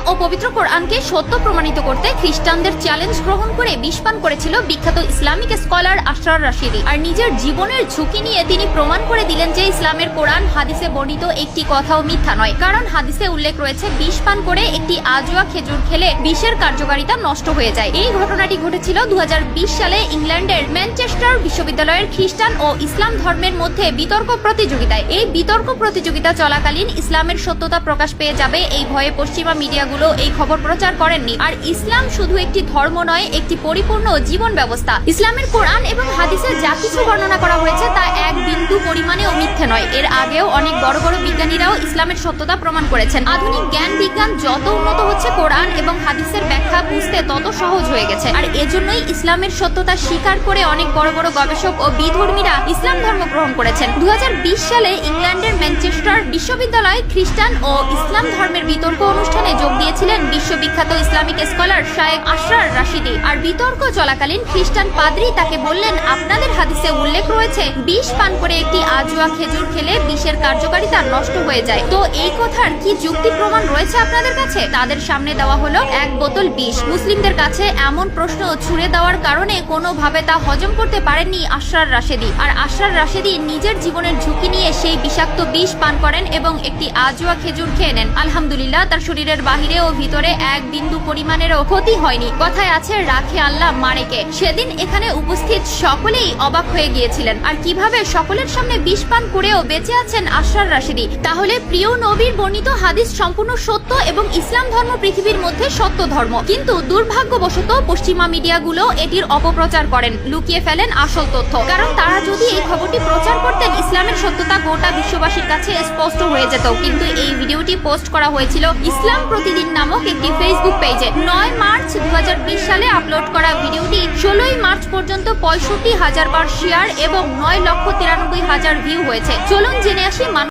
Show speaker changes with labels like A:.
A: ও পবিত্র কোরআনকে সত্য প্রমাণিত করতে খ্রিস্টানদের চ্যালেঞ্জ গ্রহণ করে বিষ পান করেছিল বিখ্যাত ইসলামিক স্কলার আশরার রাশিদি। আর নিজের জীবনের ঝুঁকি নিয়ে তিনি প্রমাণ করে দিলেন যে ইসলামের কোরআন হাদিসে বর্ণিত একটি কথাও মিথ্যা নয়, কারণ হাদিসে উল্লেখ রয়েছে বিষ পান করে একটি আজোয়া খেজুর খেলে বিষের কার্যকারিতা নষ্ট হয়ে যায়। এই ঘটনাটি ঘটেছিল 2020 সালে ইংল্যান্ডের ম্যানচেস্টার বিশ্ববিদ্যালয়ের খ্রিস্টান ও ইসলাম ধর্মের মধ্যে বিতর্ক প্রতিযোগিতায়। এই বিতর্ক প্রতিযোগিতা চলাকালীন ইসলামের সত্যতা প্রকাশ পেয়ে যাবে এই ভয়ে পশ্চিমা মিডিয়াগুলো এই খবর প্রচার করেননি। আর ইসলাম শুধু একটি ধর্ম নয়, একটি পরিপূর্ণ জীবন ব্যবস্থা। ইসলামের কোরআন এবং হাদিসে যা কিছু বর্ণনা করা হয়েছে তা এক বিন্দু পরিমাণেও মিথ্যে নয়। এর আগেও অনেক বড় বড় বিজ্ঞানীরাও ইসলামের সত্যতা প্রমাণ করেছেন। আধুনিক জ্ঞান বিজ্ঞান যত উন্নত হচ্ছে, কোরআন এবং হাদিসের ব্যাখ্যা বুঝতে তত সহজ হয়ে গেছে। আর এজন্যই ইসলামের সত্যতা স্বীকার করে অনেক বড় বড় গবেষক ও বিধর্মীরা ইসলাম ধর্ম গ্রহণ করেছেন। 2020 সালে ইংল্যান্ডের ম্যানচেস্টার বিশ্ববিদ্যালয়ে খ্রিস্টান ও ইসলাম ধর্মের বিতর্ক অনুষ্ঠানে যোগ দিয়েছিলেন বিশ্ববিখ্যাত ইসলামিক স্কলার শায়েখ আশরার রাশিদি। আর বিতর্ক চলাকালীন খ্রিস্টান পাদ্রী তাকে বললেন, আপনাদের হাদিসে উল্লেখ রয়েছে বিষ পান করে একটি আজোয়া খেজুর খেলে বিষের কার্যকারিতা নষ্ট হয়ে যায়, তো এই কথার কি যুক্তি প্রমাণ রয়েছে আপনাদের কাছে? তাদের সামনে দেওয়া হলো এক বোতল বিষ। মুসলিমদের কাছে এমন প্রশ্ন ছুড়ে দেওয়ার কারণে কোনোভাবে তা হজম করতে পারেননি আশরার রাশিদি। আর আশরার রাশিদি নিজের জীবনের ঝুঁকি নিয়ে সেই বিষাক্ত বিষ পান করেন এবং একটি আজোয়া খেজুর খেয়ে নেন। আলহামদুলিল্লাহ, তার শরীরের বাহিরে ও ভিতরে এক বিন্দু পরিমাণেরও ক্ষতি হয়নি। কথায় আছে, রাখে আল্লাহ মারে কে। সেদিন এখানে উপস্থিত সকলেই অবাক হয়ে গিয়েছিলেন। আর কিভাবে সকলের সামনে বিষ পান করেও বেঁচে আছেন আশরার রাশিদি। তাহলে প্রিয় নবীর বর্ণিত হাদিস সম্পূর্ণ সত্য এবং ইসলাম ধর্ম পৃথিবীর মধ্যে সত্য ধর্ম, কিন্তু দুর্ভাগ্যবশত পশ্চিমা মিডিয়াগুলো এটির অপপ্রচার করেন, লুকিয়ে ফেলেন আসল তথ্য। কারণ তারা যদি এই খবরটি প্রচার করতেন, ইসলামের সত্যতা গোটা বিশ্ববাসীর কাছে স্পষ্ট হয়ে যেত। কিন্তু এই ভিডিওটি পোস্ট করা হয়েছিল ইসলাম প্রতিদিন নামক একটি ফেসবুক পেজে। 9 মার্চ 2020 সালে আপলোড করা ভিডিওটি 16 মার্চ পর্যন্ত 65,000 বার শেয়ার এবং 9,93,000 ভিউ হয়েছে। চলুন জেনে আসি